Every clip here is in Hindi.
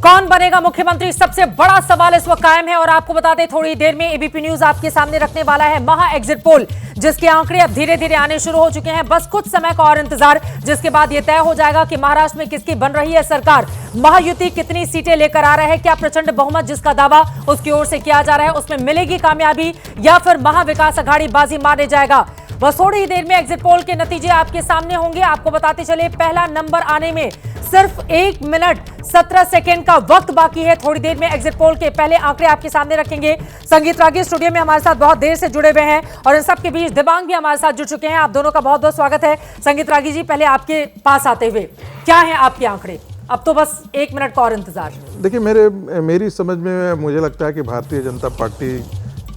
कौन बनेगा मुख्यमंत्री, सबसे बड़ा सवाल इस वक्त कायम है। और आपको बता दें, थोड़ी देर में एबीपी न्यूज आपके सामने रखने वाला है महा एग्जिट पोल, जिसके आंकड़े अब धीरे धीरे आने शुरू हो चुके हैं। बस कुछ समय का और इंतजार, जिसके बाद यह तय हो जाएगा कि महाराष्ट्र में किसकी बन रही है सरकार, महायुति कितनी सीटें लेकर आ रहे हैं, क्या प्रचंड बहुमत जिसका दावा उसकी ओर से किया जा रहा है उसमें मिलेगी कामयाबी, या फिर महाविकास आघाड़ी बाजी मारने जाएगा। बस थोड़ी ही देर में एग्जिट पोल के नतीजे आपके सामने होंगे। आपको बताते चले, पहला नंबर आने में सिर्फ 1 मिनट 17 सेकेंड का वक्त बाकी है। थोड़ी देर में एग्जिट पोल के पहले आंकड़े आपके सामने रखेंगे। संगीत रागी स्टूडियो में हमारे साथ बहुत देर से जुड़े हुए हैं और इन सबके बीच दिबांग भी हमारे साथ जुड़ चुके हैं। आप दोनों का बहुत बहुत स्वागत है। संगीत रागी जी, पहले आपके पास आते हुए, क्या है आपके आंकड़े? अब तो बस 1 मिनट का और इंतजार। देखिए, मेरी समझ में मुझे लगता है कि भारतीय जनता पार्टी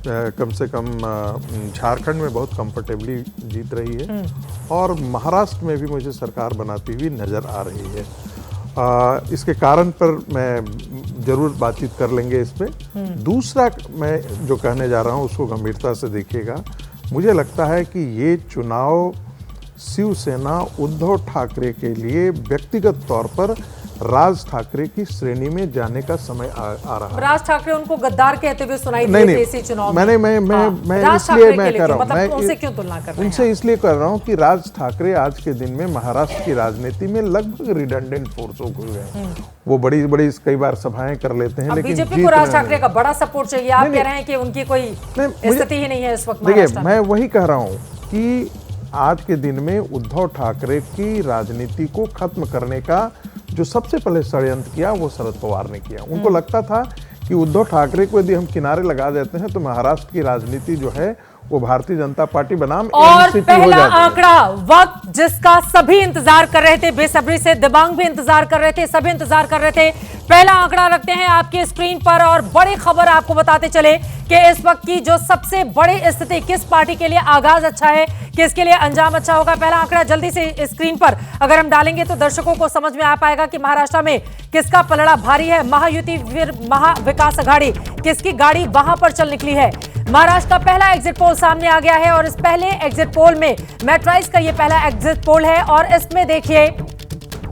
कम से कम झारखंड में बहुत कंफर्टेबली जीत रही है और महाराष्ट्र में भी मुझे सरकार बनाती हुई नज़र आ रही है। इसके कारण पर मैं ज़रूर बातचीत कर लेंगे इस पे। दूसरा, मैं जो कहने जा रहा हूँ उसको गंभीरता से देखिएगा। मुझे लगता है कि ये चुनाव शिवसेना उद्धव ठाकरे के लिए व्यक्तिगत तौर पर राज ठाकरे की श्रेणी में जाने का समय आ रहा है। राज ठाकरे उनको गद्दार कहते हुए सुनाई नहीं, देते इसी चुनाव में। मैं इसलिए मैं कह रहा हूँ, मैं उनसे क्यों तुलना कर रहे हैं? उनसे इसलिए कर रहा हूँ कि राज ठाकरे आज के दिन में महाराष्ट्र की राजनीति में लगभग रिडंडेंट फोर्स हो गए हैं। वो बड़ी बड़ी कई बार सभाएं कर लेते हैं, लेकिन बीजेपी को राज ठाकरे का बड़ा सपोर्ट चाहिए। आप कह रहे हैं कि उनकी कोई स्थिति ही नहीं है इस वक्त। देखिए, मैं वही कह रहा हूँ कि आज के दिन में उद्धव ठाकरे की राजनीति को खत्म करने का जो सबसे पहले षड्यंत्र किया वो शरद पवार ने किया। उनको लगता था कि उद्धव ठाकरे को यदि हम किनारे लगा देते हैं तो महाराष्ट्र की राजनीति जो है वो भारतीय जनता पार्टी बनाम और पहला आंकड़ा, वक्त जिसका सभी इंतजार कर रहे थे, बेसब्री से दिबांग भी इंतजार कर रहे थे, सभी इंतजार कर रहे थे। पहला आंकड़ा रखते हैं आपकी स्क्रीन पर और बड़ी खबर आपको बताते चले कि इस वक्त की जो सबसे बड़ी स्थिति, किस पार्टी के लिए आगाज अच्छा है, किसके लिए अंजाम अच्छा होगा। पहला आंकड़ा जल्दी से स्क्रीन पर अगर हम डालेंगे तो दर्शकों को समझ में आ पाएगा कि महाराष्ट्र में किसका पलड़ा भारी है, महायुति फिर महाविकास आघाड़ी, किसकी गाड़ी वहां पर चल निकली है। महाराष्ट्र का पहला एग्जिट पोल सामने आ गया है और इस पहले एग्जिट पोल में मेट्राइज का ये पहला एग्जिट पोल है और इसमें देखिए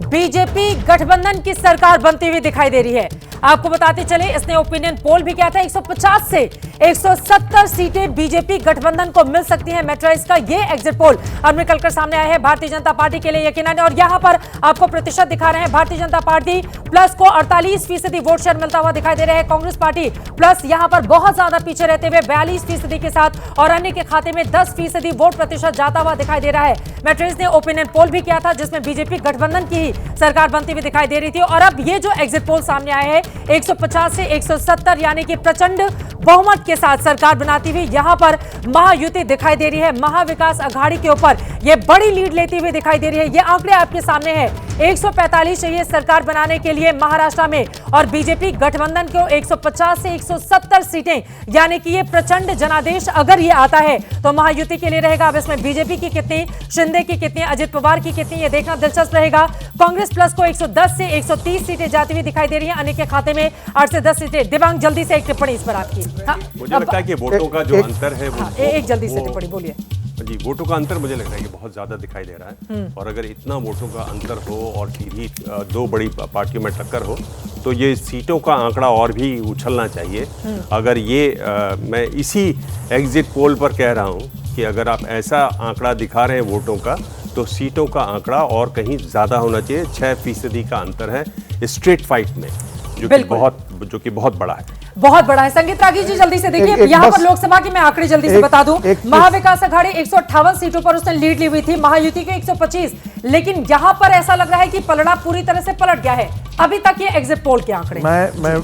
बीजेपी गठबंधन की सरकार बनती हुई दिखाई दे रही है। आपको बताते चले, इसने ओपिनियन पोल भी किया था। 150 से 170 सीटें बीजेपी गठबंधन को मिल सकती हैं। मेट्राइज का ये एग्जिट पोल अब निकलकर सामने आया है भारतीय जनता पार्टी के लिए यकीनन। और यहां पर आपको प्रतिशत दिखा रहे हैं, भारतीय जनता पार्टी प्लस को 48% वोट शेयर मिलता हुआ दिखाई दे रहा है। कांग्रेस पार्टी प्लस यहां पर बहुत ज्यादा पीछे रहते हुए 42% के साथ और अन्य के खाते में 10% वोट प्रतिशत जाता हुआ दिखाई दे रहा है। मेट्राइज ने ओपिनियन पोल भी किया था जिसमें बीजेपी गठबंधन की ही सरकार बनती हुई दिखाई दे रही थी। और अब ये जो एग्जिट पोल सामने आया है 150 से 170 यानी कि प्रचंड बहुमत के साथ सरकार बनाती हुई यहां पर महायुति दिखाई दे रही है। महाविकास आघाड़ी के ऊपर यह बड़ी लीड लेती हुई दिखाई दे रही है। ये आंकड़े आपके सामने हैं। 145 चाहिए सरकार बनाने के लिए महाराष्ट्र में और बीजेपी गठबंधन को 150 से 170 सीटें, यानी कि ये प्रचंड जनादेश अगर ये आता है तो महायुति के लिए रहेगा। अब इसमें बीजेपी की कितनी, शिंदे की कितनी, अजित पवार की कितनी, ये देखना दिलचस्प रहेगा। कांग्रेस प्लस को 110 से 130 सीटें जाती हुई दिखाई दे रही है, अन्य के खाते में 8 से 10 सीटें। दिबांग, जल्दी से एक टिप्पणी इस पर आपकी। मुझे लगता है कि वोटों का जो अंतर है एक जल्दी से टिप्पणी बोलिए जी। वोटों का अंतर मुझे लग रहा है कि बहुत ज्यादा दिखाई दे रहा है और अगर इतना वोटों का अंतर हो और सीधी दो बड़ी पार्टियों में टक्कर हो तो ये सीटों का आंकड़ा और भी उछलना चाहिए। अगर ये मैं इसी एग्जिट पोल पर कह रहा हूँ कि अगर आप ऐसा आंकड़ा दिखा रहे हैं वोटों का तो सीटों का आंकड़ा और कहीं ज्यादा होना चाहिए। 6% का अंतर है स्ट्रेट फाइट में, जो कि बहुत बड़ा है, बहुत बड़ा है। संगीत रागी जी, जल्दी से देखिए, यहाँ पर लोकसभा की मैं आंकड़े जल्दी से बता दूं। महाविकास आघाड़ी 158 सीटों पर उसने लीड ली हुई थी, महायुति के 125, लेकिन यहाँ पर ऐसा लग रहा है कि पलड़ा पूरी तरह से पलट गया है अभी तक ये एग्जिट पोल के आंकड़े। मैं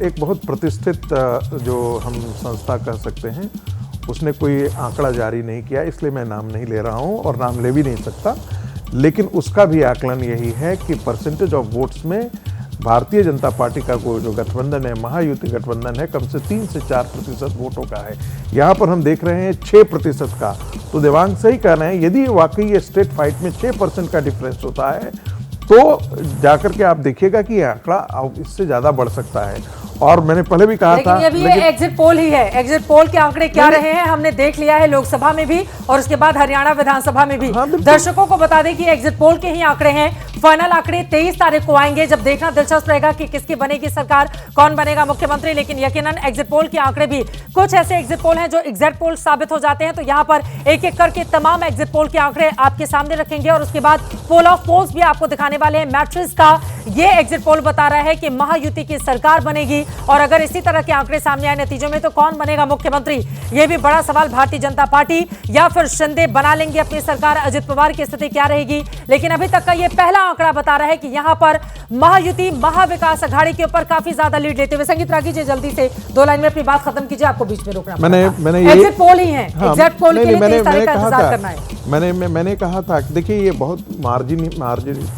एक बहुत प्रतिष्ठित जो हम संस्था कह सकते हैं उसने कोई आंकड़ा जारी नहीं किया, इसलिए मैं नाम नहीं ले रहा हूँ और नाम ले भी नहीं सकता, लेकिन उसका भी आकलन यही है कि परसेंटेज ऑफ वोट्स में भारतीय जनता पार्टी का जो गठबंधन है, महायुति गठबंधन है, कम से 3 से 4% वोटों का है। यहाँ पर हम देख रहे हैं 6% का। तो देवांग सही कह रहे हैं, यदि वाकई ये स्टेट फाइट में 6% का डिफरेंस होता है तो जाकर के आप देखिएगा कि ये आंकड़ा इससे ज़्यादा बढ़ सकता है। और मैंने पहले भी कहा था, लेकिन अभी ये एग्जिट पोल ही है। एग्जिट पोल के आंकड़े क्या रहे हैं हमने देख लिया है, लोकसभा में भी और उसके बाद हरियाणा विधानसभा में भी। दर्शकों को बता दें कि एग्जिट पोल के ही आंकड़े हैं। फाइनल आंकड़े 23 तारीख को आएंगे, जब देखना दिलचस्प रहेगा कि किसकी बनेगी सरकार, कौन बनेगा मुख्यमंत्री। लेकिन यकीनन एग्जिट पोल के आंकड़े भी कुछ ऐसे एग्जिट पोल हैं जो एग्जैक्ट पोल साबित हो जाते हैं। तो यहां पर एक एक करके तमाम एग्जिट पोल के आंकड़े आपके सामने रखेंगे और उसके बाद पोल ऑफ पोल्स भी आपको दिखाने वाले हैं। मैट्रिक्स का ये एग्जिट पोल बता रहा है कि महायुति की सरकार बनेगी और अगर इसी तरह के आंकड़े सामने आए नतीजों में तो कौन बनेगा मुख्यमंत्री, यह भी बड़ा सवाल। भारतीय जनता पार्टी या फिर शिंदे बना लेंगे अपनी सरकार, अजित पवार की स्थिति क्या रहेगी। लेकिन अभी तक का यह पहला आंकड़ा बता रहा है कि यहां पर महायुति महाविकास अघाड़ी के ऊपर काफी ज्यादा लीड लेते हुए। संगीत रागी जी जल्दी से 2 लाइन में अपनी बात खत्म कीजिए, आपको बीच में रोकना मैंने एग्जिट पोल ही है, हाँ, एग्जैक्ट पोल के लिए 23 तारीख का कहा इंतजार था, करना है। मैंने कहा था कि देखिए ये बहुत मार्जिन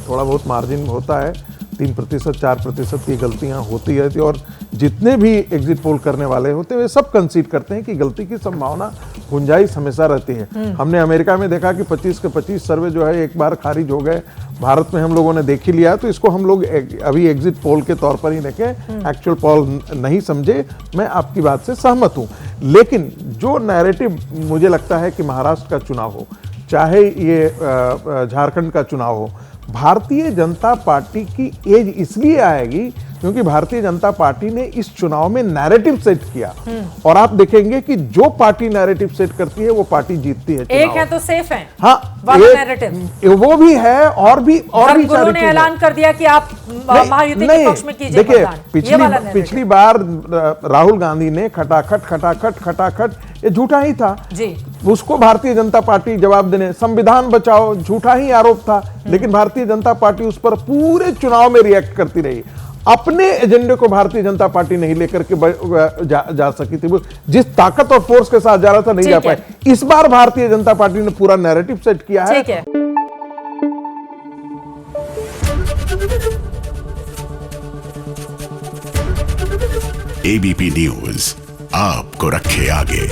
थोड़ा बहुत मार्जिन होता है, 3% 4% की गलतियां होती रहती है और जितने भी एग्जिट पोल करने वाले होते हैं वे सब कंसीड करते हैं कि गलती की संभावना, गुंजाइश हमेशा रहती है। हमने अमेरिका में देखा कि 25 के 25 सर्वे जो है एक बार खारिज हो गए, भारत में हम लोगों ने देख ही लिया। तो इसको हम लोग अभी एग्जिट पोल के तौर पर ही देखें, एक्चुअल पोल नहीं समझे। मैं आपकी बात से सहमत हूं, लेकिन जो नैरेटिव मुझे लगता है कि महाराष्ट्र का चुनाव हो, चाहे ये झारखंड का चुनाव हो, भारतीय जनता पार्टी की एज इसलिए आएगी क्योंकि भारतीय जनता पार्टी ने इस चुनाव में नैरेटिव सेट किया और आप देखेंगे कि जो पार्टी नैरेटिव सेट करती है वो पार्टी जीतती है। एक है तो सेफ है, हाँ, नैरेटिव वो भी है और भी सारी ने ऐलान कर दिया कि आप महायुति के पक्ष में कीजिए। देखिए पिछली बार राहुल गांधी ने खटाखट ये झूठा ही था जी, उसको भारतीय जनता पार्टी जवाब देने, संविधान बचाओ झूठा ही आरोप था, लेकिन भारतीय जनता पार्टी उस पर पूरे चुनाव में रिएक्ट करती रही। अपने एजेंडे को भारतीय जनता पार्टी नहीं लेकर के जा सकी थी, वो जिस ताकत और फोर्स के साथ जा रहा था नहीं जा पाए। इस बार भारतीय जनता पार्टी ने पूरा नैरेटिव सेट किया है। एबीपी न्यूज आपको रखे आगे।